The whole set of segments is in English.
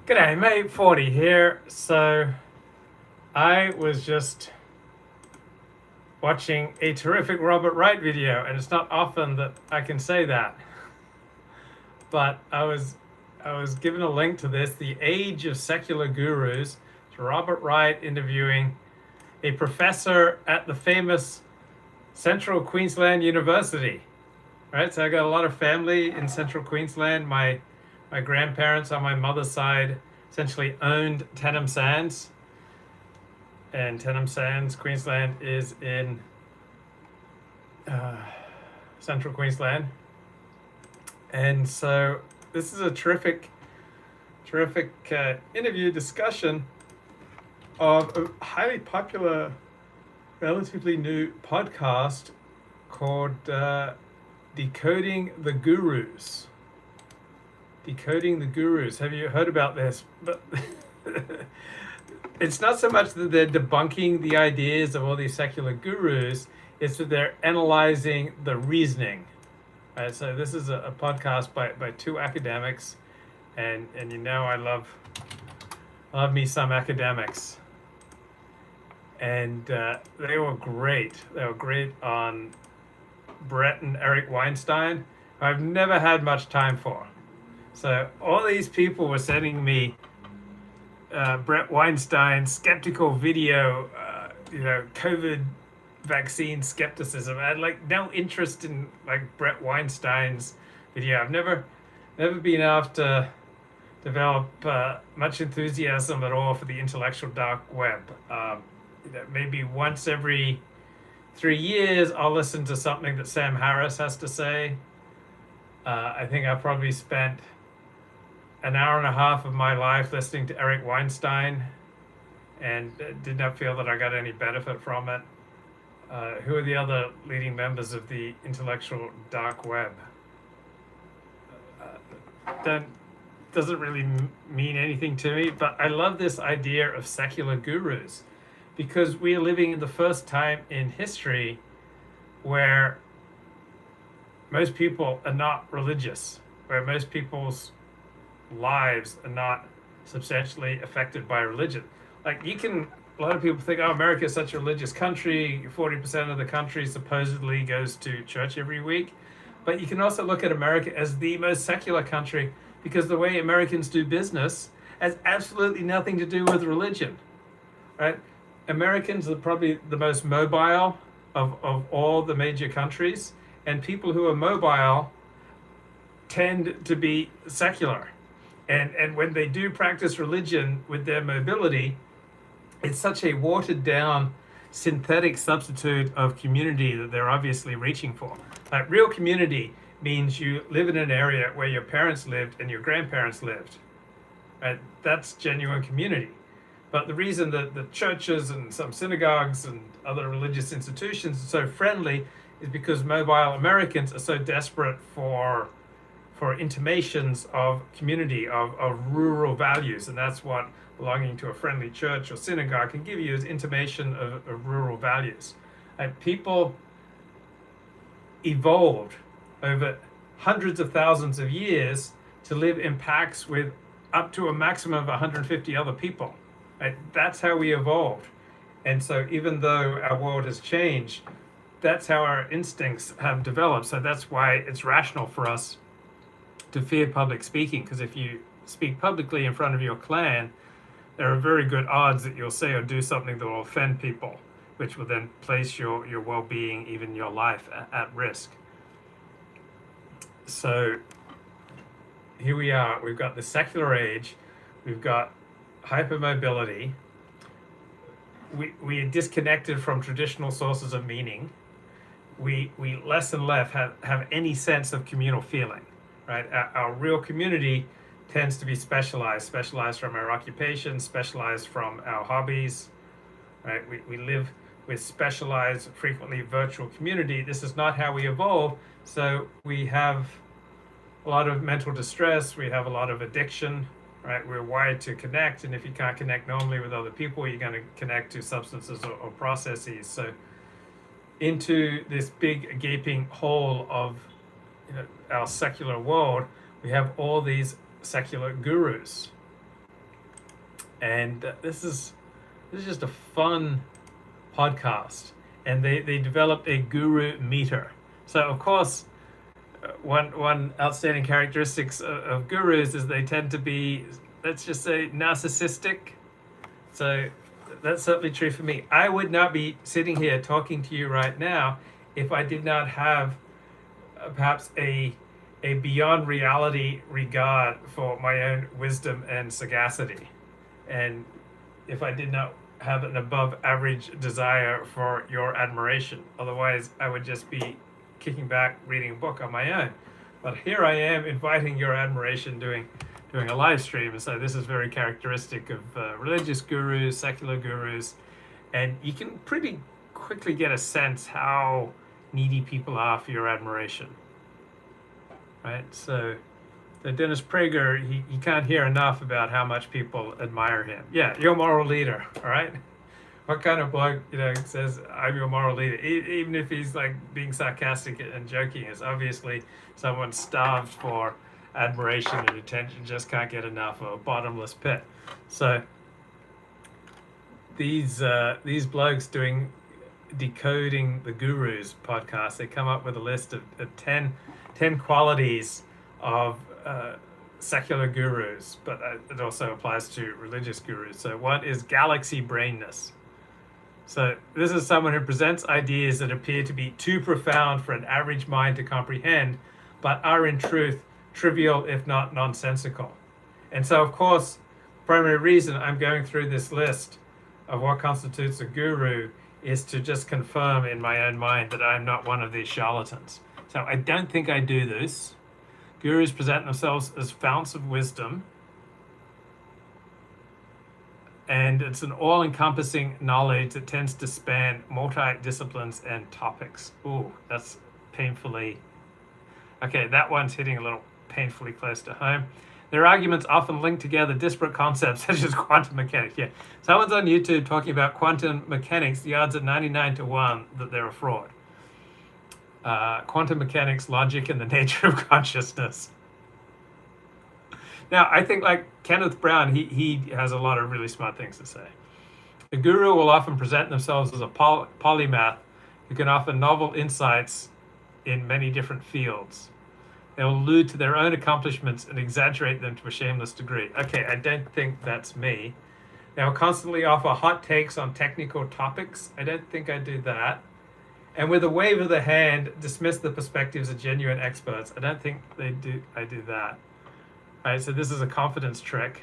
G'day, mate. 40 here. So, I was just watching a terrific Robert Wright video, and it's not often that I can say that. But I was given a link to this, The Age of Secular Gurus. It's Robert Wright interviewing a professor at the famous Central Queensland University. Right? So I got a lot of family in Central Queensland. My grandparents on my mother's side essentially owned Tenham Sands, and Tenham Sands, Queensland, is in Central Queensland. And so this is a terrific interview discussion of a highly popular, relatively new podcast called Decoding the Gurus. Decoding the Gurus. Have you heard about this? But it's not so much that they're debunking the ideas of all these secular gurus, it's that they're analyzing the reasoning. Right? So this is a podcast by two academics, and you know I love me some academics. And they were great. They were great on Brett and Eric Weinstein, who I've never had much time for. So all these people were sending me Brett Weinstein's skeptical video, COVID vaccine skepticism. I had no interest in Brett Weinstein's video. I've never been able to develop much enthusiasm at all for the intellectual dark web. Maybe once every 3 years I'll listen to something that Sam Harris has to say. I think I probably spent an hour and a half of my life listening to Eric Weinstein and did not feel that I got any benefit from it. Who are the other leading members of the intellectual dark web? That doesn't really mean anything to me, but I love this idea of secular gurus because we are living in the first time in history where most people are not religious, where most people's lives are not substantially affected by religion. A lot of people think, oh, America is such a religious country, 40% of the country supposedly goes to church every week. But you can also look at America as the most secular country because the way Americans do business has absolutely nothing to do with religion, right? Americans are probably the most mobile of all the major countries, and people who are mobile tend to be secular. And when they do practice religion with their mobility, it's such a watered down synthetic substitute of community that they're obviously reaching for. Real community means you live in an area where your parents lived and your grandparents lived. Right? That's genuine community. But the reason that the churches and some synagogues and other religious institutions are so friendly is because mobile Americans are so desperate for intimations of community, of rural values. And that's what belonging to a friendly church or synagogue can give you, is intimation of rural values. And people evolved over hundreds of thousands of years to live in packs with up to a maximum of 150 other people. Right? That's how we evolved. And so even though our world has changed, that's how our instincts have developed. So that's why it's rational for us to fear public speaking, because if you speak publicly in front of your clan, there are very good odds that you'll say or do something that will offend people, which will then place your well-being, even your life, at risk. So here we are. We've got the secular age. We've got hypermobility. We are disconnected from traditional sources of meaning. We less and less have any sense of communal feeling. Right? Our real community tends to be specialized from our occupation, specialized from our hobbies. Right? We live with specialized, frequently virtual community. This is not how we evolve. So we have a lot of mental distress. We have a lot of addiction. Right? We're wired to connect, and if you can't connect normally with other people, you're going to connect to substances or processes. So into this big gaping hole of our secular world, we have all these secular gurus. And this is just a fun podcast. And they developed a guru meter. So of course, one outstanding characteristics of gurus is they tend to be, let's just say, narcissistic. So that's certainly true for me. I would not be sitting here talking to you right now if I did not have perhaps a beyond reality regard for my own wisdom and sagacity, and if I did not have an above average desire for your admiration. Otherwise, I would just be kicking back reading a book on my own. But here I am inviting your admiration, doing a live stream. And so this is very characteristic of religious gurus, secular gurus, and you can pretty quickly get a sense how needy people are for your admiration. Right? So Dennis Prager, he can't hear enough about how much people admire him. Yeah, your moral leader, all right? What kind of bloke, says, I'm your moral leader? Even if he's like being sarcastic and joking, is obviously someone starved for admiration and attention, just can't get enough, of a bottomless pit. So these blokes doing Decoding the Gurus podcast, they come up with a list of 10 qualities of secular gurus, but it also applies to religious gurus. So one is galaxy brainness. So this is someone who presents ideas that appear to be too profound for an average mind to comprehend, but are in truth trivial, if not nonsensical. And so, of course, primary reason I'm going through this list of what constitutes a guru is to just confirm in my own mind that I'm not one of these charlatans. So I don't think I do this. Gurus present themselves as founts of wisdom, and it's an all-encompassing knowledge that tends to span multi-disciplines and topics. Ooh, that's painfully... Okay, that one's hitting a little painfully close to home. Their arguments often link together disparate concepts such as quantum mechanics. Yeah, someone's on YouTube talking about quantum mechanics. The odds are 99-1 that they're a fraud. Quantum mechanics, logic, and the nature of consciousness. Now, I think like Kenneth Brown, he has a lot of really smart things to say. The guru will often present themselves as a polymath who can offer novel insights in many different fields. They will allude to their own accomplishments and exaggerate them to a shameless degree. Okay, I don't think that's me. They will constantly offer hot takes on technical topics. I don't think I do that. And with a wave of the hand, dismiss the perspectives of genuine experts. I don't think I do that. All right, so this is a confidence trick.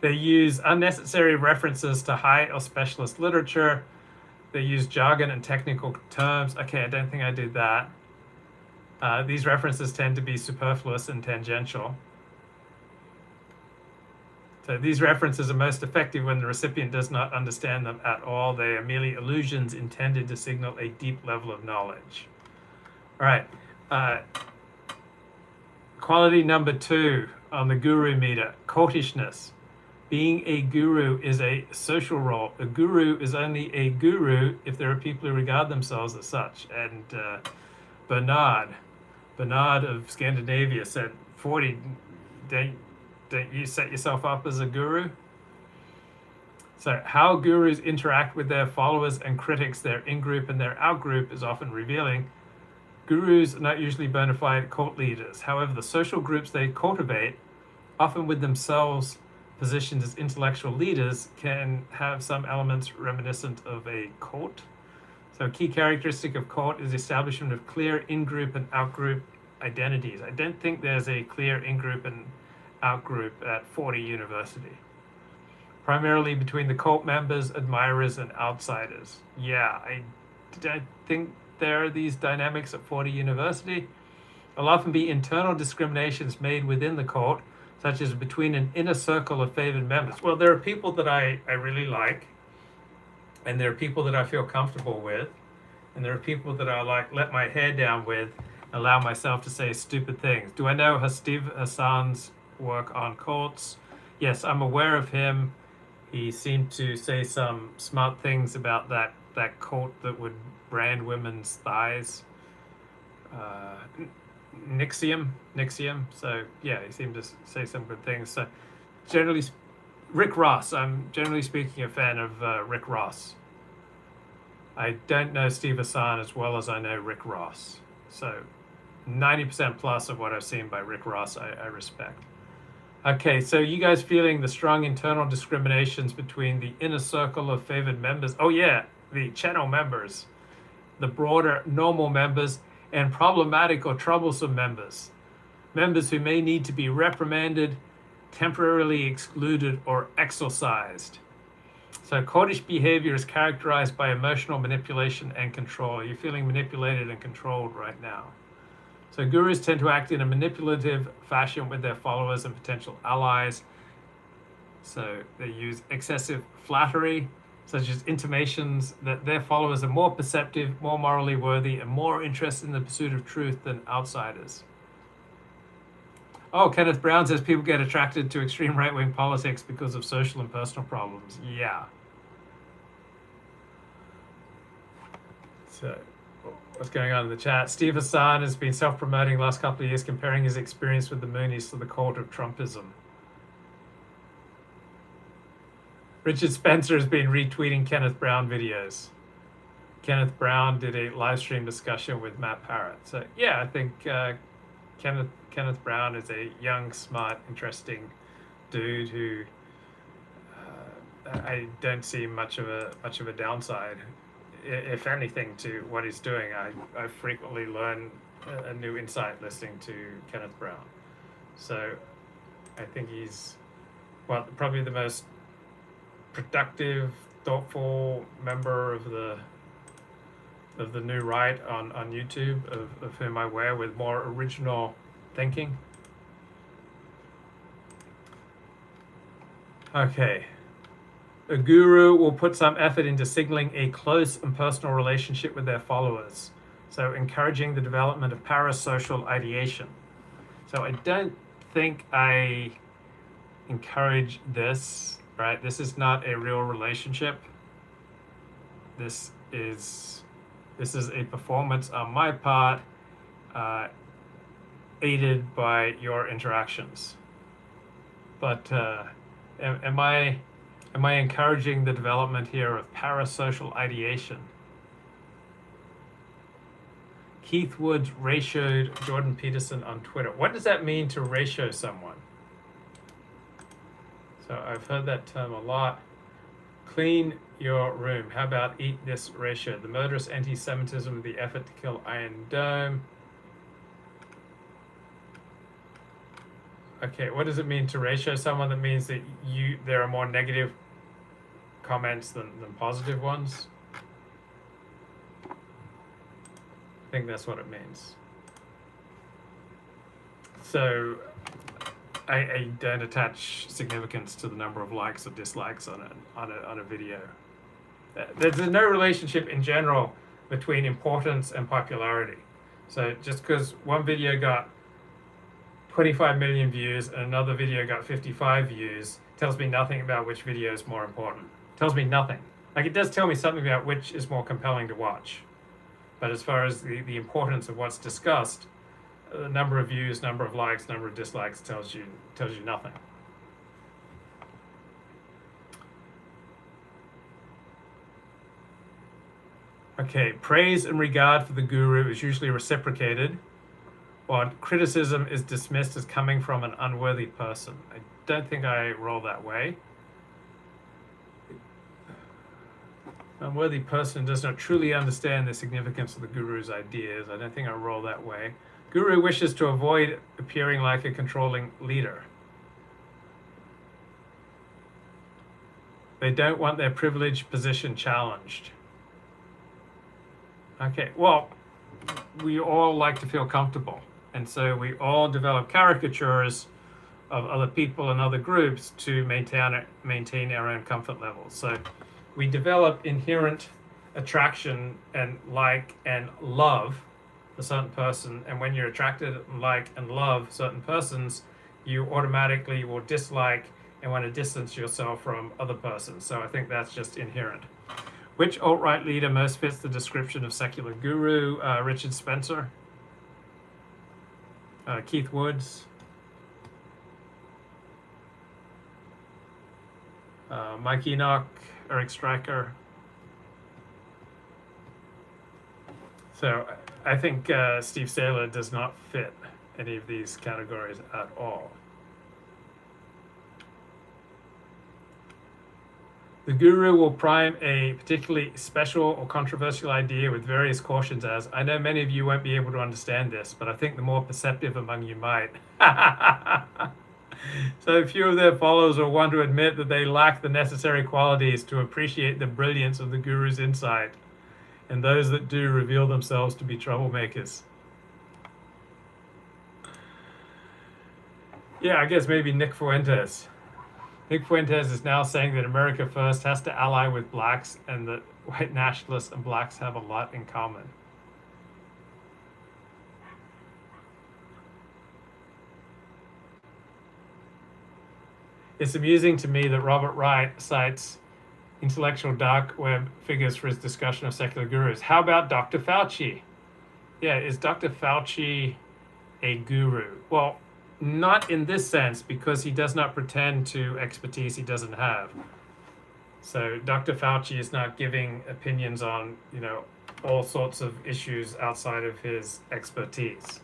They use unnecessary references to high or specialist literature. They use jargon and technical terms. Okay, I don't think I do that. These references tend to be superfluous and tangential. So these references are most effective when the recipient does not understand them at all. They are merely allusions intended to signal a deep level of knowledge. All right. Quality number 2 on the guru meter, cultishness. Being a guru is a social role. A guru is only a guru if there are people who regard themselves as such. And Bernard of Scandinavia said, 40, don't you set yourself up as a guru? So how gurus interact with their followers and critics, their in-group and their out-group, is often revealing. Gurus are not usually bona fide cult leaders. However, the social groups they cultivate, often with themselves positioned as intellectual leaders, can have some elements reminiscent of a cult. So a key characteristic of cult is the establishment of clear in-group and out-group identities. I don't think there's a clear in-group and out-group at 40 University. Primarily between the cult members, admirers, and outsiders. Yeah, I don't think there are these dynamics at 40 University. There'll often be internal discriminations made within the cult, such as between an inner circle of favored members. Well, there are people that I really like, and there are people that I feel comfortable with, and there are people that I like let my hair down with, allow myself to say stupid things. Do I know Steve Hassan's work on cults? Yes, I'm aware of him. He seemed to say some smart things about that cult that would brand women's thighs. Nixium. So yeah, he seemed to say some good things. So generally Rick Ross. I'm generally speaking a fan of Rick Ross. I don't know Steve Hassan as well as I know Rick Ross. So 90% plus of what I've seen by Rick Ross, I respect. Okay, so you guys feeling the strong internal discriminations between the inner circle of favored members? Oh yeah, the channel members, the broader normal members, and problematic or troublesome members. Members who may need to be reprimanded, temporarily excluded, or exorcised. So cultish behavior is characterized by emotional manipulation and control. You're feeling manipulated and controlled right now. So gurus tend to act in a manipulative fashion with their followers and potential allies. So they use excessive flattery, such as intimations that their followers are more perceptive, more morally worthy, and more interested in the pursuit of truth than outsiders. Oh, Kenneth Brown says people get attracted to extreme right-wing politics because of social and personal problems. Yeah. So, what's going on in the chat? Steve Hassan has been self-promoting the last couple of years, comparing his experience with the Moonies to the cult of Trumpism. Richard Spencer has been retweeting Kenneth Brown videos. Kenneth Brown did a live stream discussion with Matt Parrott. So yeah, I think Kenneth Brown is a young, smart, interesting dude who I don't see much of a downside, if anything, to what he's doing. I frequently learn a new insight listening to Kenneth Brown. So I think he's, well, probably the most productive, thoughtful member of the new right on YouTube, of whom I wear, with more original thinking. Okay. A guru will put some effort into signaling a close and personal relationship with their followers, so encouraging the development of parasocial ideation. So I don't think I encourage this, right? This is not a real relationship. This is a performance on my part, aided by your interactions. But am I encouraging the development here of parasocial ideation? Keith Woods ratioed Jordan Peterson on Twitter. What does that mean, to ratio someone? So I've heard that term a lot. Clean your room. How about eat this ratio? The murderous anti-Semitism of the effort to kill Iron Dome. Okay, what does it mean to ratio someone? That means that there are more negative comments than positive ones. I think that's what it means. So I don't attach significance to the number of likes or dislikes on a video. There's no relationship in general between importance and popularity. So just because one video got 25 million views and another video got 55 views tells me nothing about which video is more important. Tells me nothing. Like, it does tell me something about which is more compelling to watch. But as far as the importance of what's discussed, the number of views, number of likes, number of dislikes tells you nothing. Okay, praise and regard for the guru is usually reciprocated, while criticism is dismissed as coming from an unworthy person. I don't think I roll that way. An unworthy person does not truly understand the significance of the guru's ideas. I don't think I roll that way. Guru wishes to avoid appearing like a controlling leader. They don't want their privileged position challenged. Okay, well, we all like to feel comfortable. And so we all develop caricatures of other people and other groups to maintain our own comfort levels. So we develop inherent attraction and like and love a certain person, and when you're attracted, like, and love certain persons, you automatically will dislike and want to distance yourself from other persons. So I think that's just inherent. Which alt-right leader most fits the description of secular guru? Richard Spencer, Keith Woods. Mike Enoch, Eric Stryker. So I think Steve Saylor does not fit any of these categories at all. The guru will prime a particularly special or controversial idea with various cautions as, I know many of you won't be able to understand this, but I think the more perceptive among you might. So few of their followers will want to admit that they lack the necessary qualities to appreciate the brilliance of the guru's insight, and those that do reveal themselves to be troublemakers. Yeah, I guess maybe Nick Fuentes. Nick Fuentes is now saying that America First has to ally with blacks and that white nationalists and blacks have a lot in common. It's amusing to me that Robert Wright cites intellectual dark web figures for his discussion of secular gurus. How about Dr. Fauci? Yeah, is Dr. Fauci a guru? Well, not in this sense, because he does not pretend to expertise he doesn't have. So Dr. Fauci is not giving opinions on, all sorts of issues outside of his expertise.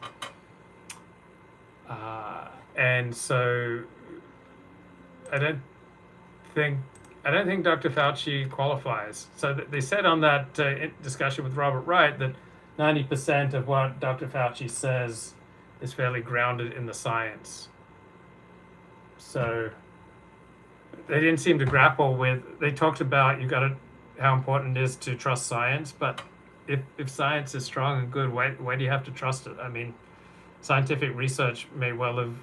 And so I don't think Dr. Fauci qualifies. So they said on that discussion with Robert Wright that 90% of what Dr. Fauci says is fairly grounded in the science. So they didn't seem to grapple with, they talked about how important it is to trust science, but if science is strong and good, why do you have to trust it? I mean, scientific research may well have,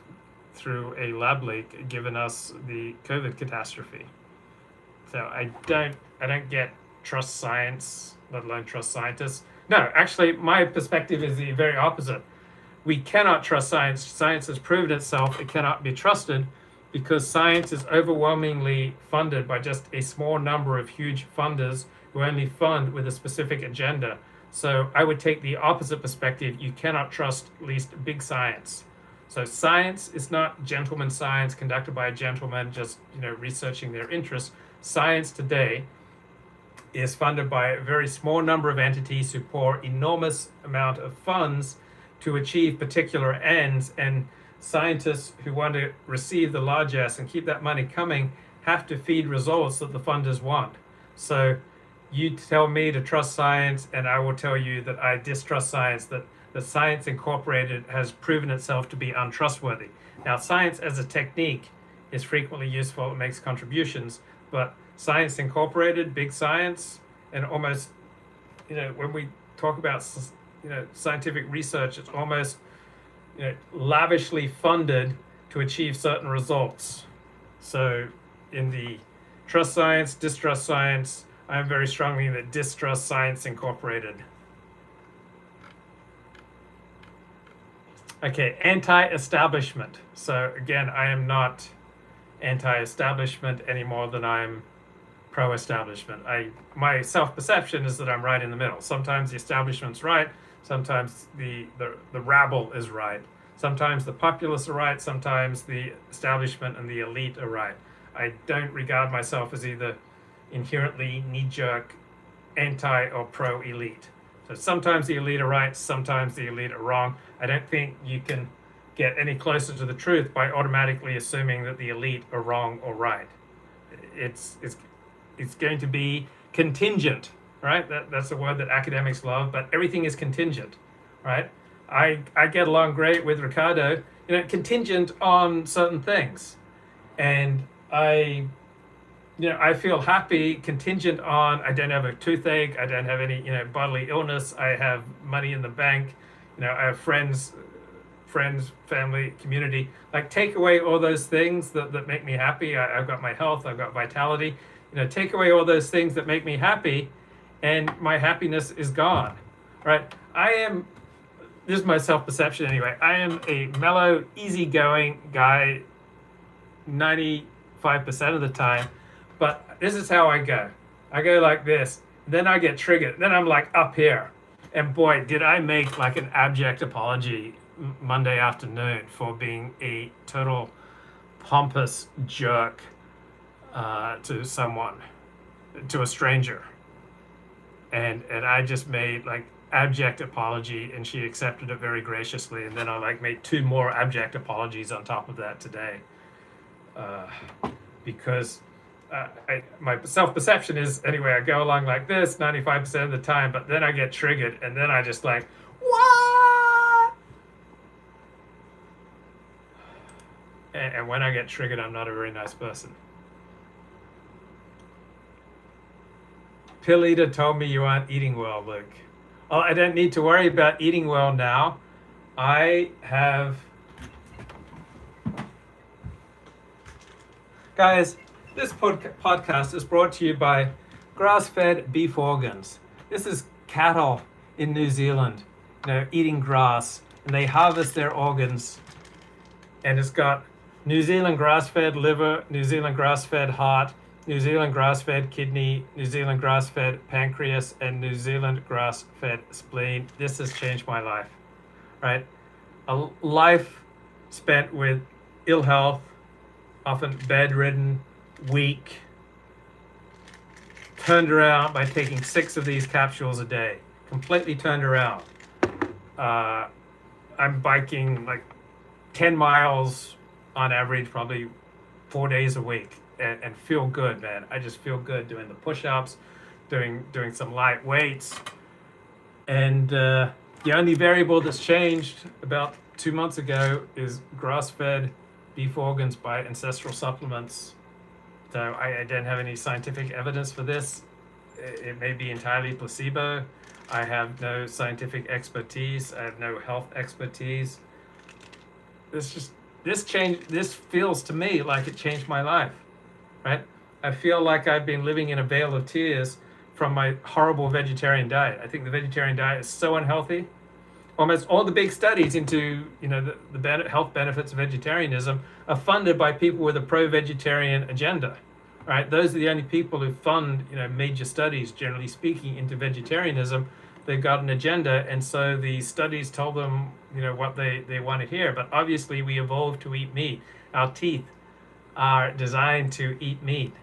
through a lab leak, given us the COVID catastrophe. So I don't get trust science, let alone trust scientists. No, actually, my perspective is the very opposite. We cannot trust science. Science has proven itself it cannot be trusted because science is overwhelmingly funded by just a small number of huge funders who only fund with a specific agenda. So I would take the opposite perspective. You cannot trust at least big science. So science is not gentleman science conducted by a gentleman just researching their interests. Science today is funded by a very small number of entities who pour enormous amount of funds to achieve particular ends, and scientists who want to receive the largesse and keep that money coming have to feed results that the funders want. So you tell me to trust science, and I will tell you that I distrust science, that Science Incorporated has proven itself to be untrustworthy. Now, science as a technique is frequently useful, it makes contributions, but Science Incorporated, big science, and almost, when we talk about scientific research, it's almost lavishly funded to achieve certain results. So in the trust science, distrust science, I'm very strongly that distrust Science Incorporated. Okay, anti-establishment. So again, I am not anti-establishment any more than I'm pro-establishment. My self-perception is that I'm right in the middle. Sometimes the establishment's right, sometimes the rabble is right. Sometimes the populace are right, sometimes the establishment and the elite are right. I don't regard myself as either inherently knee-jerk anti or pro-elite. So sometimes the elite are right, sometimes the elite are wrong. I don't think you can get any closer to the truth by automatically assuming that the elite are wrong or right. It's going to be contingent, right? That's a word that academics love, but everything is contingent, right? I get along great with Ricardo, contingent on certain things. And I feel happy contingent on I don't have a toothache, I don't have any, bodily illness, I have money in the bank, I have friends, family, community. Like, take away all those things that make me happy. I've got my health, I've got vitality. Take away all those things that make me happy, and my happiness is gone, right? This is my self-perception anyway, I am a mellow, easygoing guy 95% of the time, but this is how I go. I go like this, then I get triggered, then I'm like up here. And boy, did I make like an abject apology Monday afternoon for being a total pompous jerk to someone, to a stranger, and I just made like abject apology, and she accepted it very graciously, and then I like made 2 more abject apologies on top of that today, because my self-perception is, anyway, I go along like this 95% of the time, but then I get triggered, and then I just like, what? And when I get triggered, I'm not a very nice person. Pill eater told me you aren't eating well, Luke. Oh, I don't need to worry about eating well now. I have... Guys, this podcast is brought to you by grass-fed beef organs. This is cattle in New Zealand, eating grass, and they harvest their organs, and it's got New Zealand grass-fed liver, New Zealand grass-fed heart, New Zealand grass-fed kidney, New Zealand grass-fed pancreas, and New Zealand grass-fed spleen. This has changed my life, right? A life spent with ill health, often bedridden, weak, turned around by taking 6 of these capsules a day. Completely turned around. I'm biking like 10 miles on average, probably 4 days a week, and feel good, man. I just feel good doing the push-ups, doing some light weights. And the only variable that's changed about 2 months ago is grass-fed beef organs by ancestral supplements. So I don't have any scientific evidence for this. It may be entirely placebo. I have no scientific expertise. I have no health expertise. This feels to me like it changed my life, right? I feel like I've been living in a veil of tears from my horrible vegetarian diet. I think the vegetarian diet is so unhealthy. Almost all the big studies into the health benefits of vegetarianism are funded by people with a pro-vegetarian agenda, right? Those are the only people who fund major studies, generally speaking, into vegetarianism. They've got an agenda, and so the studies tell them what they want to hear. But obviously we evolved to eat meat. Our teeth are designed to eat meat,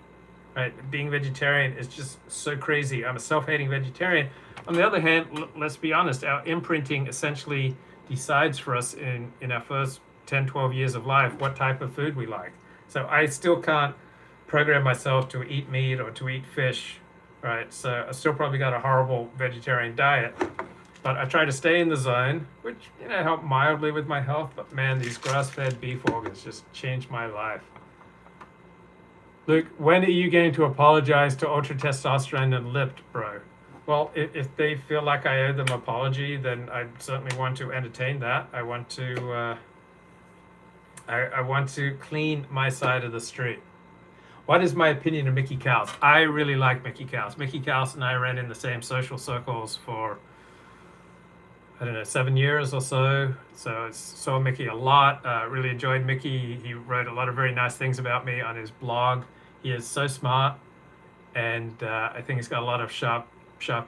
right? Being vegetarian is just so crazy. I'm a self-hating vegetarian. On the other hand, let's be honest, our imprinting essentially decides for us in our first 10, 12 years of life what type of food we like. So I still can't program myself to eat meat or to eat fish, right? So I still probably got a horrible vegetarian diet, but I try to stay in the zone, which helped mildly with my health. But man, these grass-fed beef organs just changed my life. Luke, when are you going to apologize to Ultra Testosterone and Lipped, bro? Well, if they feel like I owe them an apology, then I certainly want to entertain that. I want to I want to clean my side of the street. What is my opinion of Mickey Couse? I really like Mickey Couse. Mickey Couse and I ran in the same social circles for, 7 years or so. So I saw Mickey a lot. Really enjoyed Mickey. He wrote a lot of very nice things about me on his blog. He is so smart, and I think he's got a lot of sharp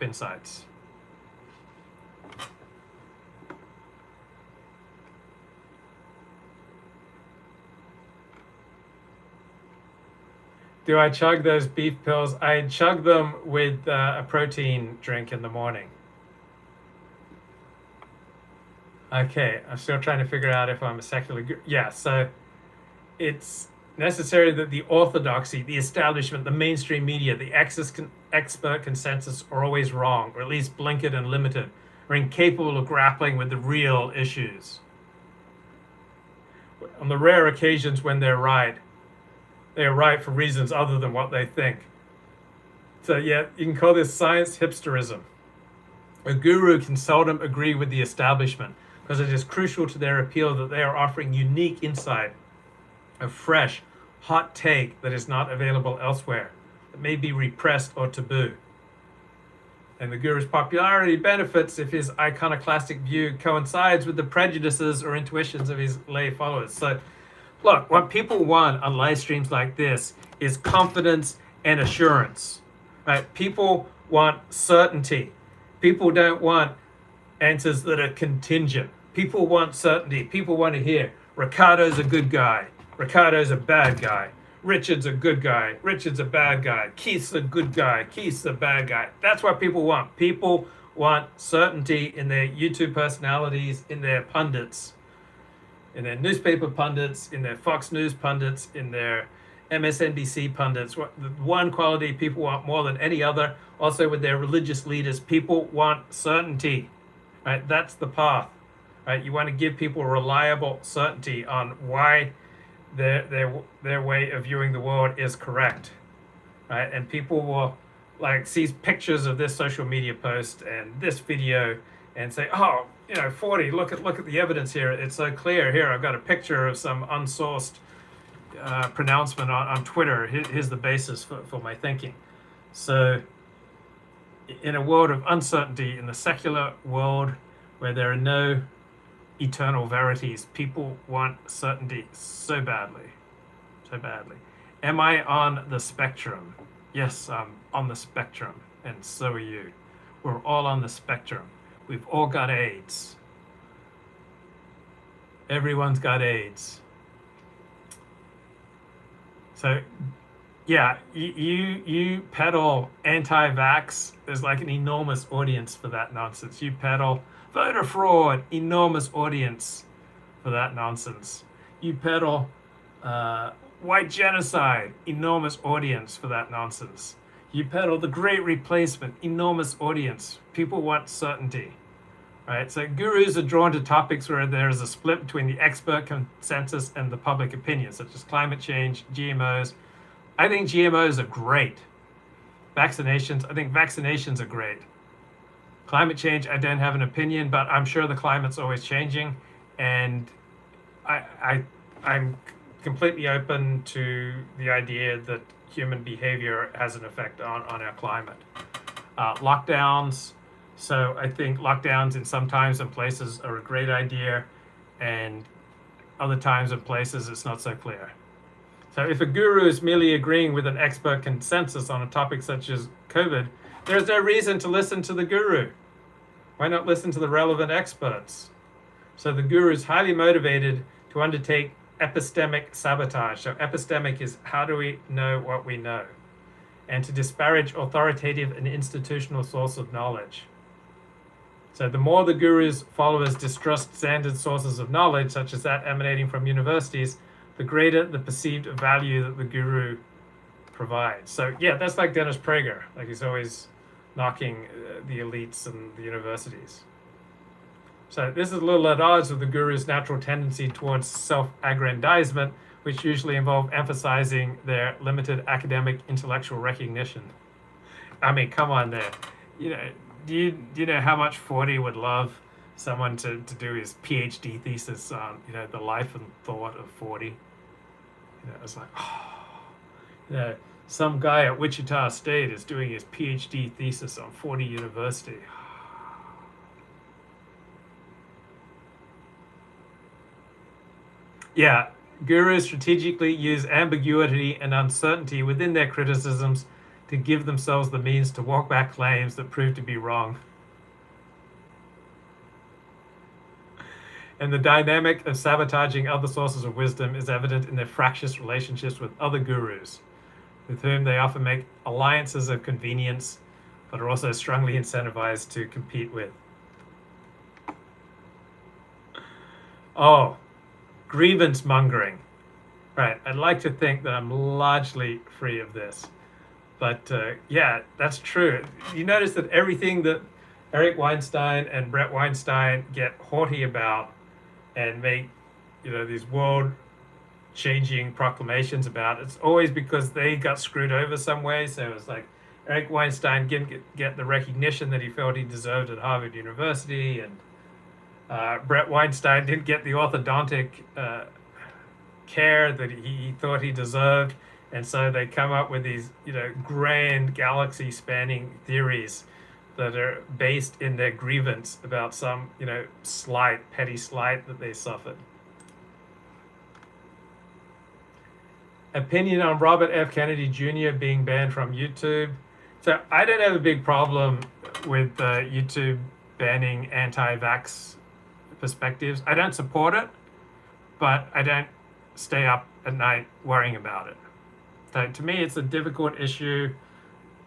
insights. Do I chug those beef pills? I chug them with a protein drink in the morning. Okay, I'm still trying to figure out if I'm a secular... Yeah, so it's necessary that the orthodoxy, the establishment, the mainstream media, the expert consensus are always wrong, or at least blinkered and limited, or incapable of grappling with the real issues. On the rare occasions when they're right for reasons other than what they think. So yeah, you can call this science hipsterism. A guru can seldom agree with the establishment because it is crucial to their appeal that they are offering unique insight, a fresh, hot take that is not available elsewhere, that may be repressed or taboo. And the guru's popularity benefits if his iconoclastic view coincides with the prejudices or intuitions of his lay followers. So look, what people want on live streams like this is confidence and assurance, right? People want certainty. People don't want answers that are contingent. People want certainty. People want to hear, Ricardo's a good guy. Ricardo's a bad guy. Richard's a good guy, Richard's a bad guy, Keith's a good guy, Keith's a bad guy. That's what people want. People want certainty in their YouTube personalities, in their pundits, in their newspaper pundits, in their Fox News pundits, in their MSNBC pundits. The one quality people want more than any other, also with their religious leaders, people want certainty. Right? That's the path. Right? You want to give people reliable certainty on why their way of viewing the world is correct. Right? And people will like see pictures of this social media post and this video and say, oh, 40, look at the evidence here. It's so clear. Here, I've got a picture of some unsourced pronouncement on Twitter. Here's the basis for my thinking. So in a world of uncertainty, in the secular world where there are no eternal verities, people want certainty so badly. Am I on the spectrum? Yes, I'm on the spectrum, and so are you. We're all on the spectrum. We've all got AIDS. Everyone's got AIDS. So, yeah, you peddle anti-vax. There's like an enormous audience for that nonsense. You peddle voter fraud, enormous audience for that nonsense. You peddle white genocide, enormous audience for that nonsense. You peddle the great replacement, enormous audience. People want certainty. Right? So gurus are drawn to topics where there is a split between the expert consensus and the public opinion, such as climate change, GMOs. I think GMOs are great. Vaccinations, I think vaccinations are great. Climate change, I don't have an opinion, but I'm sure the climate's always changing, and I'm completely open to the idea that human behavior has an effect on our climate. Lockdowns. So I think lockdowns in some times and places are a great idea, and other times and places it's not so clear. So if a guru is merely agreeing with an expert consensus on a topic such as COVID, there's no reason to listen to the guru. Why not listen to the relevant experts? So the guru is highly motivated to undertake epistemic sabotage. So epistemic is how do we know what we know? And to disparage authoritative and institutional source of knowledge. So the more the guru's followers distrust standard sources of knowledge, such as that emanating from universities, the greater the perceived value that the guru provides. So yeah, that's like Dennis Prager. Like he's always knocking the elites and the universities. So this is a little at odds with the guru's natural tendency towards self-aggrandizement, which usually involve emphasizing their limited academic intellectual recognition. I mean, come on there. Do you know how much Forty would love someone to do his PhD thesis on, the life and thought of Forty? It's like, some guy at Wichita State is doing his PhD thesis on Forty University. Yeah, gurus strategically use ambiguity and uncertainty within their criticisms to give themselves the means to walk back claims that prove to be wrong. And the dynamic of sabotaging other sources of wisdom is evident in their fractious relationships with other gurus, with whom they often make alliances of convenience, but are also strongly incentivized to compete with. Oh, grievance mongering. Right, I'd like to think that I'm largely free of this. But yeah, that's true. You notice that everything that Eric Weinstein and Brett Weinstein get haughty about and make, these world-changing proclamations about, it's always because they got screwed over some way. So it's like Eric Weinstein didn't get the recognition that he felt he deserved at Harvard University, and Brett Weinstein didn't get the orthodontic care that he thought he deserved. And so they come up with these, grand galaxy-spanning theories that are based in their grievance about some, petty slight that they suffered. Opinion on Robert F. Kennedy Jr. being banned from YouTube. So I don't have a big problem with YouTube banning anti-vax perspectives. I don't support it, but I don't stay up at night worrying about it. So to me, it's a difficult issue,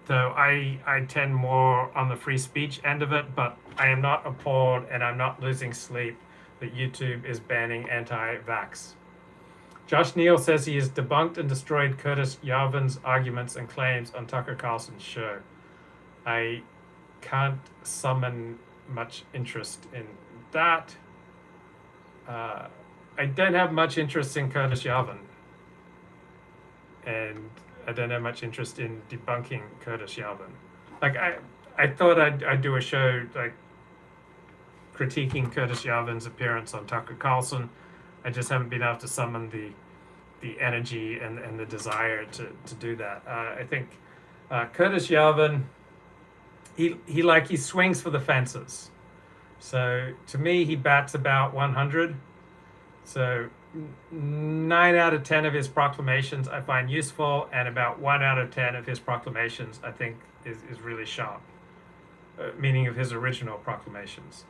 though I tend more on the free speech end of it, but I am not appalled and I'm not losing sleep that YouTube is banning anti-vax. Josh Neal says he has debunked and destroyed Curtis Yarvin's arguments and claims on Tucker Carlson's show. I can't summon much interest in that. I don't have much interest in Curtis Yarvin, and I don't have much interest in debunking Curtis Yarvin. Like I thought I'd do a show like critiquing Curtis Yarvin's appearance on Tucker Carlson. I just haven't been able to summon the energy and the desire to do that. I think Curtis Yarvin, he swings for the fences. So to me, he bats about 100. So 9 out of 10 of his proclamations I find useful, and about 1 out of 10 of his proclamations I think is really sharp, meaning of his original proclamations.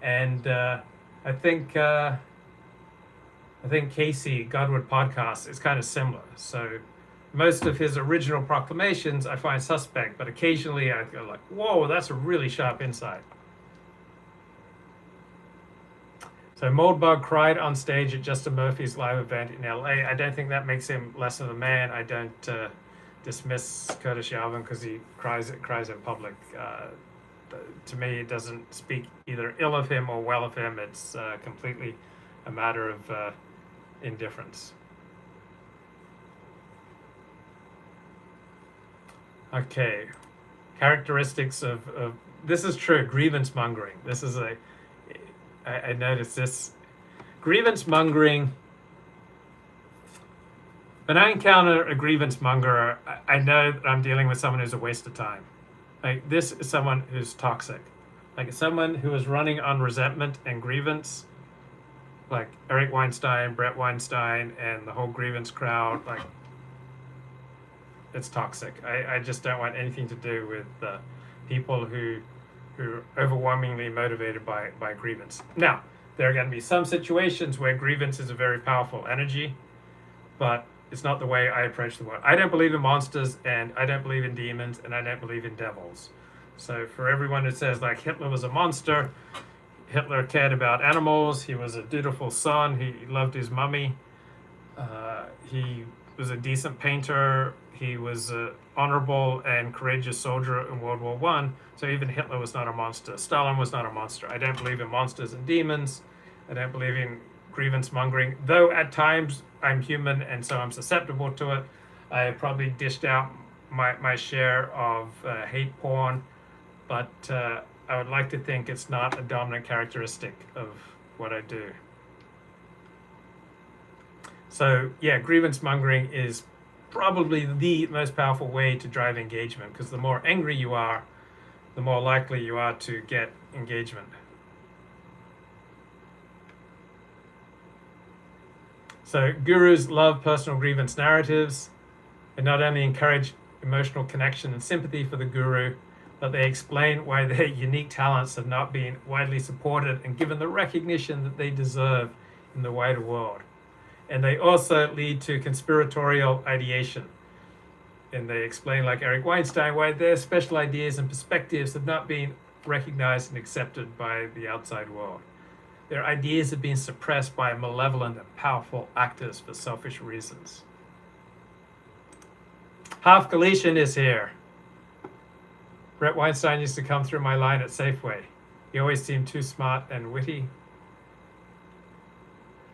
And I think Casey Godward podcast is kind of similar. So most of his original proclamations I find suspect, but occasionally I go like, whoa, that's a really sharp insight. So Moldbug cried on stage at Justin Murphy's live event in LA. I don't think that makes him less of a man. I don't dismiss Curtis Yarvin because he cries in public. To me, it doesn't speak either ill of him or well of him. It's completely a matter of indifference. Okay, characteristics of this is true, grievance mongering. This is I noticed this. Grievance mongering, when I encounter a grievance monger, I know that I'm dealing with someone who's a waste of time. Like, this is someone who's toxic. Like, someone who is running on resentment and grievance, like Eric Weinstein, Brett Weinstein, and the whole grievance crowd, like, it's toxic. I just don't want anything to do with people who are overwhelmingly motivated by grievance. Now, there are going to be some situations where grievance is a very powerful energy, but it's not the way I approach the world. I don't believe in monsters, and I don't believe in demons, and I don't believe in devils. So for everyone who says like Hitler was a monster, Hitler cared about animals, he was a dutiful son, he loved his mummy, he was a decent painter, he was an honorable and courageous soldier in World War I, so even Hitler was not a monster. Stalin was not a monster. I don't believe in monsters and demons. I don't believe in grievance mongering, though at times I'm human and so I'm susceptible to it. I probably dished out my share of hate porn, but I would like to think it's not a dominant characteristic of what I do. So yeah, grievance mongering is probably the most powerful way to drive engagement, because the more angry you are, the more likely you are to get engagement. So gurus love personal grievance narratives. They not only encourage emotional connection and sympathy for the guru, but they explain why their unique talents have not been widely supported and given the recognition that they deserve in the wider world. And they also lead to conspiratorial ideation. And they explain, like Eric Weinstein, why their special ideas and perspectives have not been recognized and accepted by the outside world. Their ideas have been suppressed by malevolent and powerful actors for selfish reasons. Half Galician is here. Brett Weinstein used to come through my line at Safeway. He always seemed too smart and witty.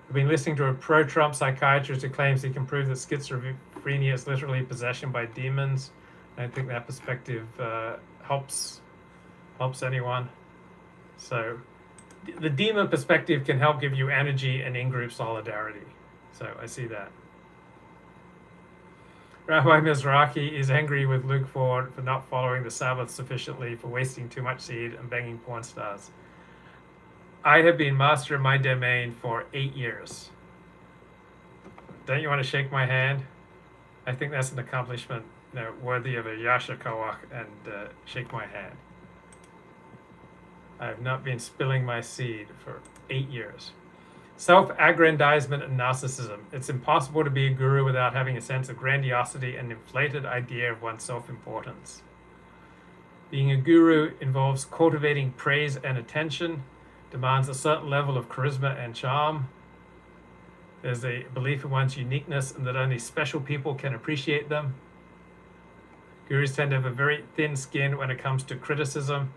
I've been listening to a pro-Trump psychiatrist who claims he can prove that schizophrenia is literally possession by demons. I think that perspective helps anyone. So the demon perspective can help give you energy and in-group solidarity. So I see that. Rabbi Mizrahi is angry with Luke Ford for not following the Sabbath sufficiently, for wasting too much seed and banging porn stars. I have been master of my domain for 8 years. Don't you want to shake my hand? I think that's an accomplishment worthy of a Yasha Kawach, and shake my hand. I have not been spilling my seed for 8 years. Self-Aggrandizement and Narcissism. It's impossible to be a guru without having a sense of grandiosity and inflated idea of one's self-importance. Being a guru involves cultivating praise and attention, demands a certain level of charisma and charm. There's a belief in one's uniqueness and that only special people can appreciate them. Gurus tend to have a very thin skin when it comes to criticism,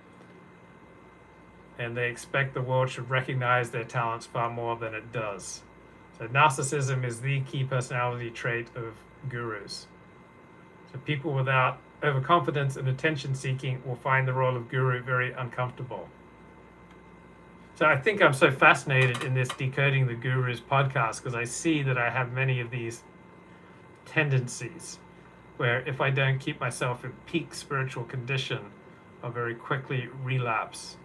and they expect the world should recognize their talents far more than it does. So narcissism is the key personality trait of gurus. So people without overconfidence and attention-seeking will find the role of guru very uncomfortable. So I think I'm so fascinated in this Decoding the Gurus podcast because I see that I have many of these tendencies where if I don't keep myself in peak spiritual condition, I'll very quickly relapse.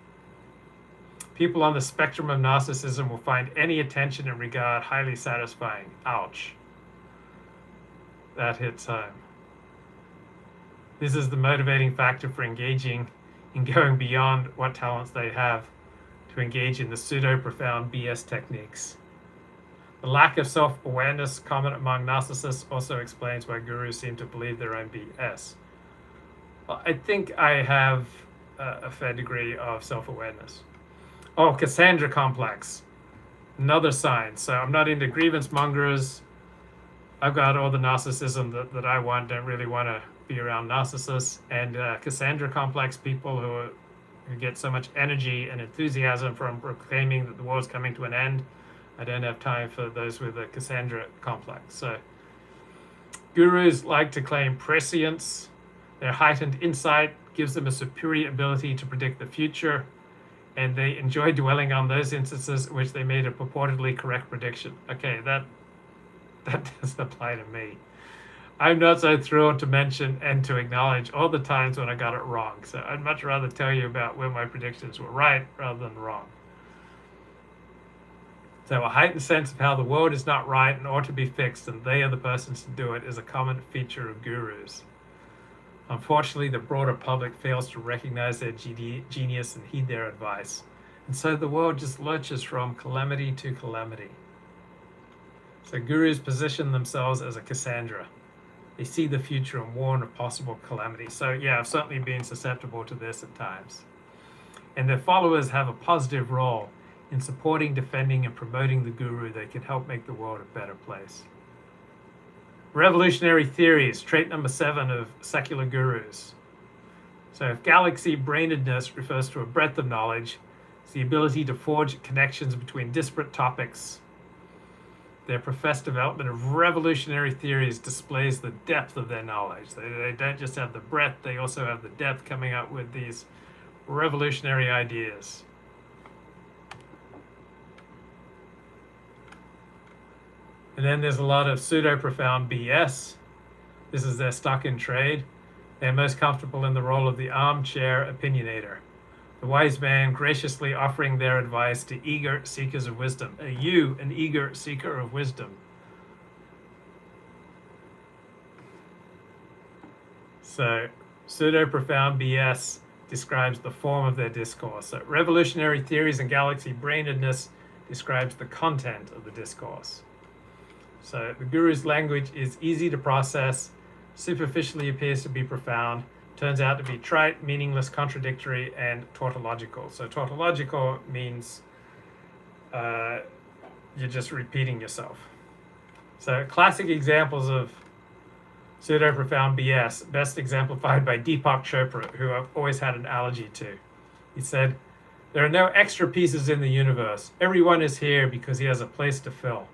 People on the spectrum of narcissism will find any attention and regard highly satisfying. Ouch. That hits home. This is the motivating factor for engaging in going beyond what talents they have to engage in the pseudo-profound BS techniques. The lack of self-awareness common among narcissists also explains why gurus seem to believe their own BS. Well, I think I have a fair degree of self-awareness. Oh, Cassandra complex. Another sign. So I'm not into grievance mongers. I've got all the narcissism that I want, don't really want to be around narcissists. And Cassandra complex people who get so much energy and enthusiasm from proclaiming that the world's coming to an end. I don't have time for those with a Cassandra complex. So gurus like to claim prescience. Their heightened insight gives them a superior ability to predict the future, and they enjoy dwelling on those instances in which they made a purportedly correct prediction. Okay, that doesn't apply to me. I'm not so thrilled to mention and to acknowledge all the times when I got it wrong. So I'd much rather tell you about when my predictions were right rather than wrong. So a heightened sense of how the world is not right and ought to be fixed and they are the persons to do it is a common feature of gurus. Unfortunately, the broader public fails to recognize their genius and heed their advice. And so the world just lurches from calamity to calamity. So gurus position themselves as a Cassandra. They see the future and warn of possible calamity. So yeah, I've certainly been susceptible to this at times. And their followers have a positive role in supporting, defending, and promoting the guru. They can help make the world a better place. Revolutionary theories, trait number 7 of secular gurus. So if galaxy-brainedness refers to a breadth of knowledge, it's the ability to forge connections between disparate topics. Their professed development of revolutionary theories displays the depth of their knowledge. They don't just have the breadth, they also have the depth coming up with these revolutionary ideas. And then there's a lot of pseudo-profound BS. This is their stock in trade. They're most comfortable in the role of the armchair opinionator, the wise man graciously offering their advice to eager seekers of wisdom. Are you an eager seeker of wisdom? So pseudo-profound BS describes the form of their discourse. So revolutionary theories and galaxy-brainedness describes the content of the discourse. So the guru's language is easy to process, superficially appears to be profound, turns out to be trite, meaningless, contradictory, and tautological. So tautological means you're just repeating yourself. So classic examples of pseudo-profound BS, best exemplified by Deepak Chopra, who I've always had an allergy to. He said, "There are no extra pieces in the universe. Everyone is here because he has a place to fill.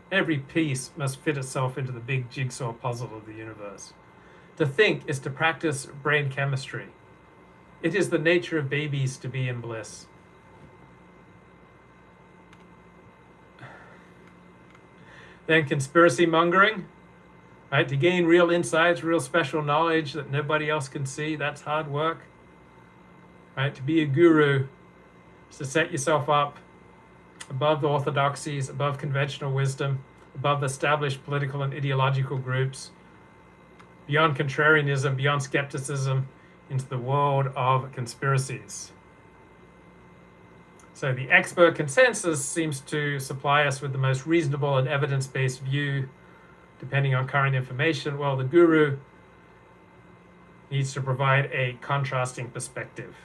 Every piece must fit itself into the big jigsaw puzzle of the universe. To think is to practice brain chemistry. It is the nature of babies to be in bliss." Then conspiracy mongering, right? To gain real insights, real special knowledge that nobody else can see, that's hard work. Right? To be a guru is to set yourself up above the orthodoxies, above conventional wisdom, above established political and ideological groups, beyond contrarianism, beyond skepticism, into the world of conspiracies. So the expert consensus seems to supply us with the most reasonable and evidence-based view, depending on current information, while the guru needs to provide a contrasting perspective,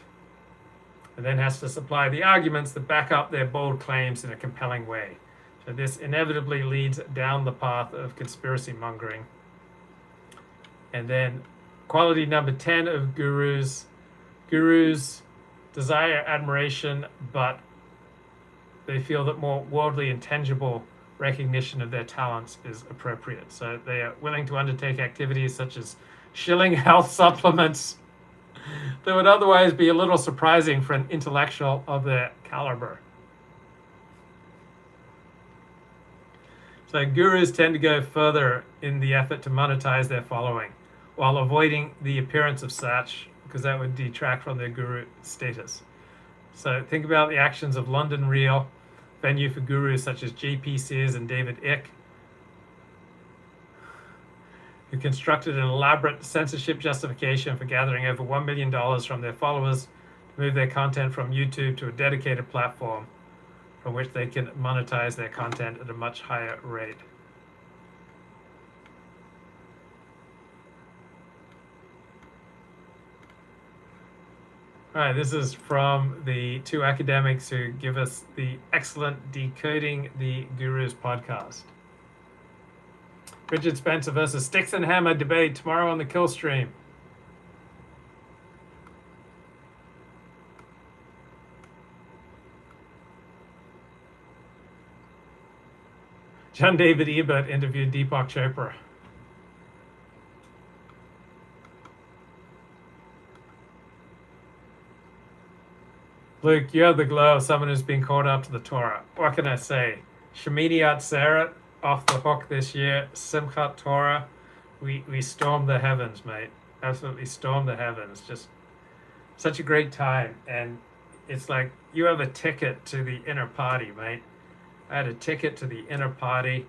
and then has to supply the arguments that back up their bold claims in a compelling way. So this inevitably leads down the path of conspiracy mongering. And then quality number 10 of gurus. Gurus desire admiration, but they feel that more worldly and tangible recognition of their talents is appropriate. So they are willing to undertake activities such as shilling health supplements that would otherwise be a little surprising for an intellectual of their caliber. So gurus tend to go further in the effort to monetize their following, while avoiding the appearance of such, because that would detract from their guru status. So think about the actions of London Real, venue for gurus such as J.P. Sears and David Icke, who constructed an elaborate censorship justification for gathering over $1 million from their followers to move their content from YouTube to a dedicated platform from which they can monetize their content at a much higher rate. All right, this is from the two academics who give us the excellent Decoding the Gurus podcast. Richard Spencer versus Sticks and Hammer debate tomorrow on the Kill Stream. John David Ebert interviewed Deepak Chopra. Luke, you have the glow of someone who's been called up to the Torah. What can I say? Shemini Atzeret off the hook this year. Simchat Torah. We stormed the heavens, mate. Absolutely stormed the heavens. Just such a great time. And it's like you have a ticket to the inner party, mate. I had a ticket to the inner party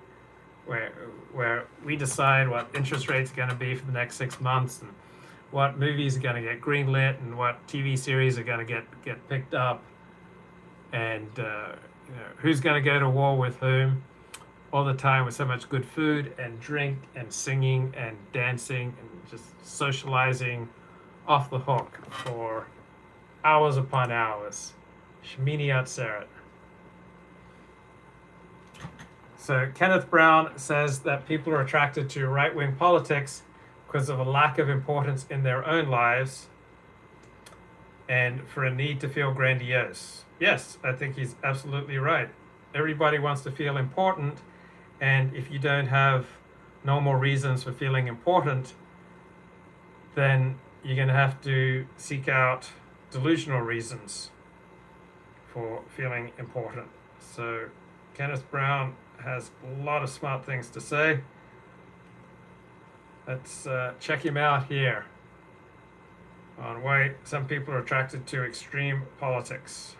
where we decide what interest rates are going to be for the next 6 months, and what movies are going to get greenlit, and what TV series are going to get picked up, and who's going to go to war with whom, all the time, with so much good food and drink and singing and dancing and just socializing off the hook for hours upon hours. Shemini Atzeret. So Kenneth Brown says that people are attracted to right-wing politics because of a lack of importance in their own lives and for a need to feel grandiose. Yes, I think he's absolutely right. Everybody wants to feel important, and if you don't have normal reasons for feeling important, then you're going to have to seek out delusional reasons for feeling important. So Kenneth Brown has a lot of smart things to say. Let's check him out here on why some people are attracted to extreme politics.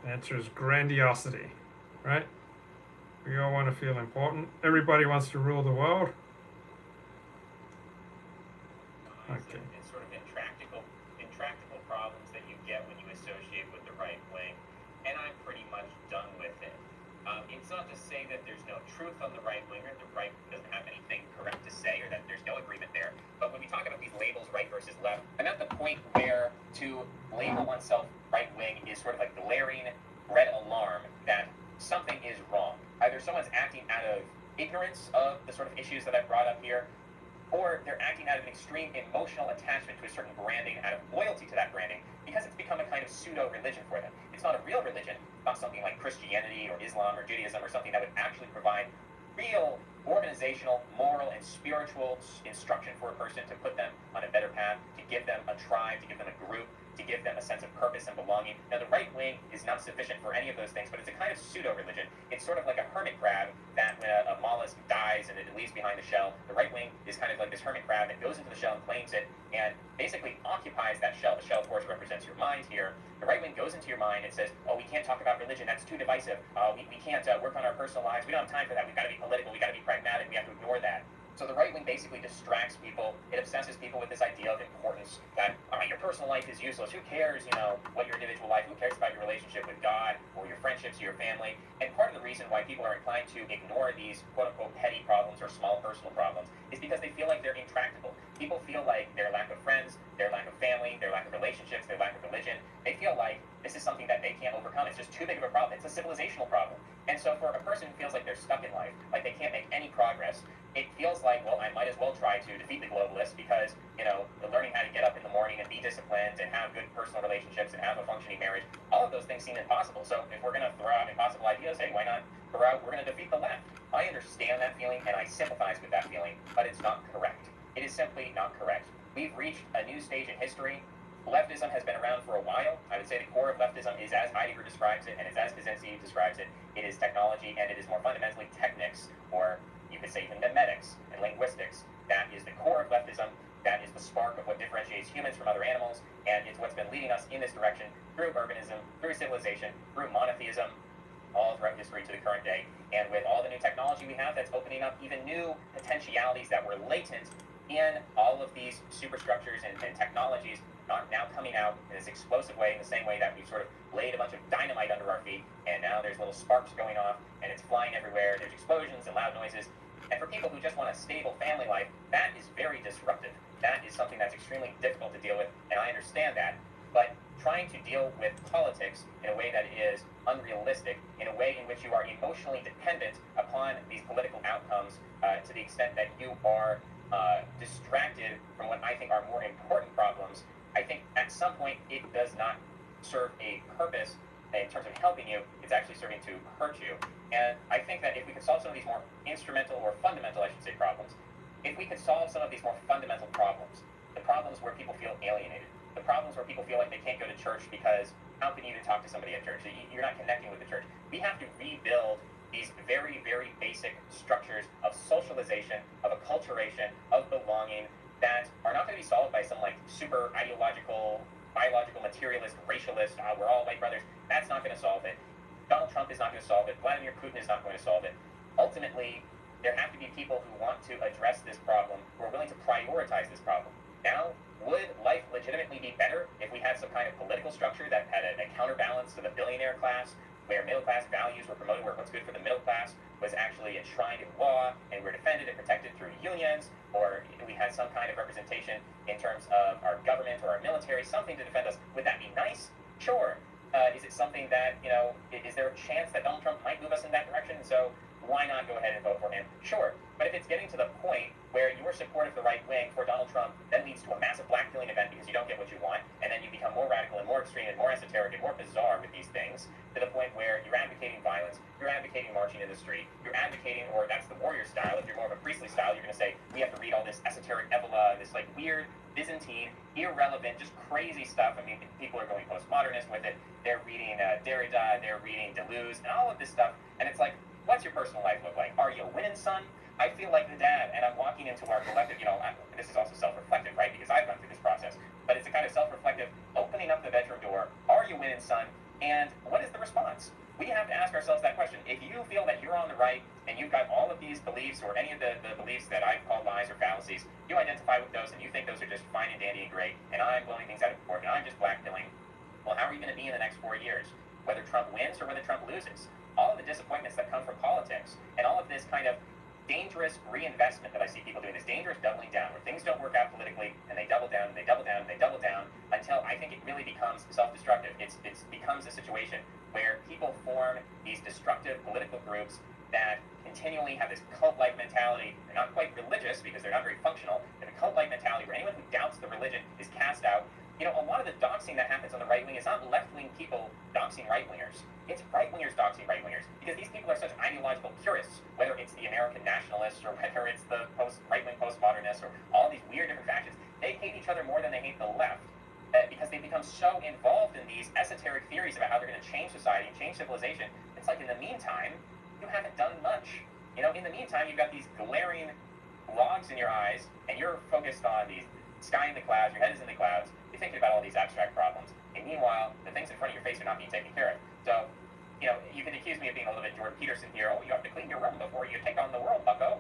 The answer is grandiosity, right? We all want to feel important. Everybody wants to rule the world. Okay. It's sort of intractable problems that you get when you associate with the right wing, and I'm pretty much done with it. It's not to say that there's no truth on the right wing, or the right doesn't have anything correct to say, or that there's no agreement there. But when we talk about these labels, right versus left, I'm at the point where to label oneself right wing is sort of like glaring red alarm that something is wrong. Either someone's acting out of ignorance of the sort of issues that I've brought up here, or they're acting out of an extreme emotional attachment to a certain branding, out of loyalty to that branding, because it's become a kind of pseudo-religion for them. It's not a real religion, not something like Christianity or Islam or Judaism, or something that would actually provide real organizational, moral, and spiritual instruction for a person to put them on a better path, to give them a tribe, to give them a group, to give them a sense of purpose and belonging. Now, the right wing is not sufficient for any of those things, but it's a kind of pseudo-religion. It's sort of like a hermit crab that when a mollusk dies and it leaves behind the shell, the right wing is kind of like this hermit crab that goes into the shell and claims it and basically occupies that shell. The shell, of course, represents your mind here. The right wing goes into your mind and says, oh, we can't talk about religion, that's too divisive. We can't work on our personal lives. We don't have time for that. We've got to be political. We've got to be pragmatic. We have to ignore that. So the right wing basically distracts people. It obsesses people with this idea of importance that your personal life is useless. Who cares, what your individual life? Who cares about your relationship with God or your friendships or your family? And part of the reason why people are inclined to ignore these quote unquote petty problems or small personal problems is because they feel like they're intractable. People feel like their lack of friends, their lack of family, their lack of relationships, their lack of religion, they feel like this is something that they can't overcome. It's just too big of a problem. It's a civilizational problem. And so for a person who feels like they're stuck in life, like they can't make any progress, it feels like, well, I might as well try to defeat the globalists because, learning how to get up in the morning and be disciplined and have good personal relationships and have a functioning marriage, all of those things seem impossible. So if we're going to throw out impossible ideas, hey, why not throw out, we're going to defeat the left? I understand that feeling and I sympathize with that feeling, but it's not correct. It is simply not correct. We've reached a new stage in history. Leftism has been around for a while. I would say the core of leftism is as Heidegger describes it and is as Kaczynski describes it. It is technology and it is more fundamentally technics, or you could say even memetics and linguistics. That is the core of leftism. That is the spark of what differentiates humans from other animals, and it's what's been leading us in this direction through urbanism, through civilization, through monotheism, all throughout history to the current day. And with all the new technology we have, that's opening up even new potentialities that were latent in all of these superstructures and technologies are now coming out in this explosive way, in the same way that we've sort of laid a bunch of dynamite under our feet, and now there's little sparks going off, and it's flying everywhere, there's explosions and loud noises. And for people who just want a stable family life, that is very disruptive. That is something that's extremely difficult to deal with, and I understand that. But trying to deal with politics in a way that is unrealistic, in a way in which you are emotionally dependent upon these political outcomes to the extent that you are distracted from what I think are more important problems, I think at some point it does not serve a purpose in terms of helping you. It's actually serving to hurt you. And I think that if we could solve some of these more instrumental or fundamental, I should say, problems, if we could solve some of these more fundamental problems, the problems where people feel alienated, the problems where people feel like they can't go to church because how can you even talk to somebody at church? You're not connecting with the church. We have to rebuild these very, very basic structures of socialization, of acculturation, of belonging that are not going to be solved by some like super ideological, biological, materialist, racialist, we're all white brothers. That's not going to solve it. Donald Trump is not going to solve it. Vladimir Putin is not going to solve it. Ultimately, there have to be people who want to address this problem, who are willing to prioritize this problem. Now, would life legitimately be better if we had some kind of political structure that had a counterbalance to the billionaire class, where middle class values were promoted, where what's good for the middle class was actually enshrined in law and were defended and protected through unions, or we had some kind of representation in terms of our government or our military, something to defend us? Would that be nice? Sure. Is it something that, is there a chance that Donald Trump might move us in that direction? So why not go ahead and vote for him? Sure. But if it's getting to the point where your support of the right wing for Donald Trump then leads to a massive blackpilling event because you don't get what you want, and then you become more radical and more extreme and more esoteric and more bizarre with these things, to the point where you're advocating violence, you're advocating marching in the street, you're advocating, or that's the warrior style, if you're more of a priestly style, you're going to say, we have to read all this esoteric Evola, this like weird, Byzantine, irrelevant, just crazy stuff. I mean, people are going postmodernist with it. They're reading Derrida, they're reading Deleuze, and all of this stuff, and it's like, what's your personal life look like? Are you a winning son? I feel like the dad, and I'm walking into our collective, this is also self-reflective, right? Because I've gone through this process, but it's a kind of self-reflective, opening up the bedroom door, are you winning, son? And what is the response? We have to ask ourselves that question. If you feel that you're on the right, and you've got all of these beliefs, or any of the beliefs that I've called lies or fallacies, you identify with those, and you think those are just fine and dandy and great, and I'm blowing things out of proportion, I'm just blackpilling, well, how are you going to be in the next 4 years? Whether Trump wins or whether Trump loses. All of the disappointments that come from politics, and all of this kind of dangerous reinvestment that I see people doing, this dangerous doubling down, where things don't work out politically, and they double down, and they double down, and they double down, until I think it really becomes self-destructive. It becomes a situation where people form these destructive political groups that continually have this cult-like mentality. They're not quite religious because they're not very functional. They have a cult-like mentality where anyone who doubts the religion is cast out. A lot of the doxing that happens on the right wing is not left-wing people doxing right-wingers. It's right-wingers doxing right-wingers, because these people are such ideological purists, whether it's the American nationalists or whether it's the right-wing postmodernists or all these weird different factions. They hate each other more than they hate the left, because they become so involved in these esoteric theories about how they're going to change society and change civilization. It's like, in the meantime, you haven't done much. In the meantime, you've got these glaring logs in your eyes, and you're focused on the sky in the clouds, your head is in the clouds, you're thinking about all these abstract problems. And meanwhile, the things in front of your face are not being taken care of. So, you can accuse me of being a little bit Jordan Peterson here. Oh, you have to clean your room before you take on the world, bucko.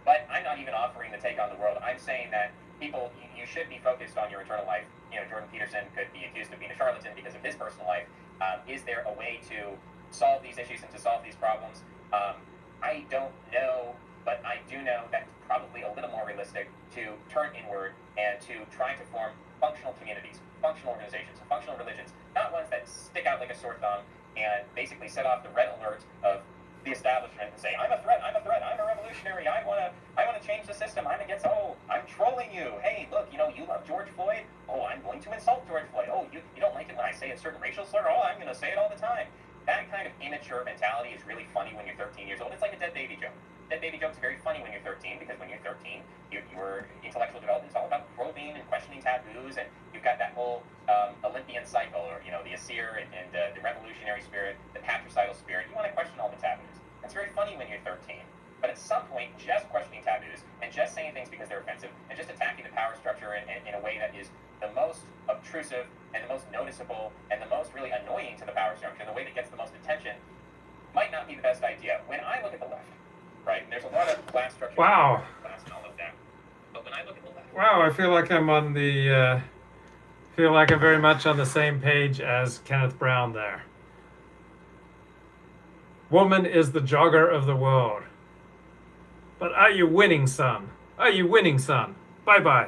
But I'm not even offering the take on the world. I'm saying that people, you should be focused on your eternal life. You know, Jordan Peterson could be accused of being a charlatan because of his personal life. Is there a way to solve these issues and to solve these problems? I don't know, but I do know that it's probably a little more realistic to turn inward and to try to form functional communities, functional organizations, functional religions, not ones that stick out like a sore thumb and basically set off the red alert of the establishment and say, I'm a threat, I'm a revolutionary, I wanna change the system, I'm trolling you. Hey, look, you love George Floyd. Oh, I'm going to insult George Floyd. Oh, you don't like it when I say a certain racial slur? Oh, I'm gonna say it all the time. That kind of immature mentality is really funny when you're 13 years old. It's like a dead baby joke. Dead baby joke's very funny when you're 13 because when you're 13, your intellectual development is all about probing and questioning taboos, and you've got that whole Olympian cycle, or the Asir and the revolutionary spirit, the patricidal spirit. You want to question all the taboos. That's very funny when you're 13. But at some point, just questioning taboos and just saying things because they're offensive and just attacking the power structure in a way that is the most obtrusive and the most noticeable and the most really annoying to the power structure, the way that gets the most attention, might not be the best idea. When I look at the left, right, there's a lot of class structure. Wow. Class and all of that. But when I look at the left, Wow, I feel like I'm very much on the same page as Kenneth Brown there. Woman is the jogger of the world. But are you winning, son? Are you winning, son? Bye-bye.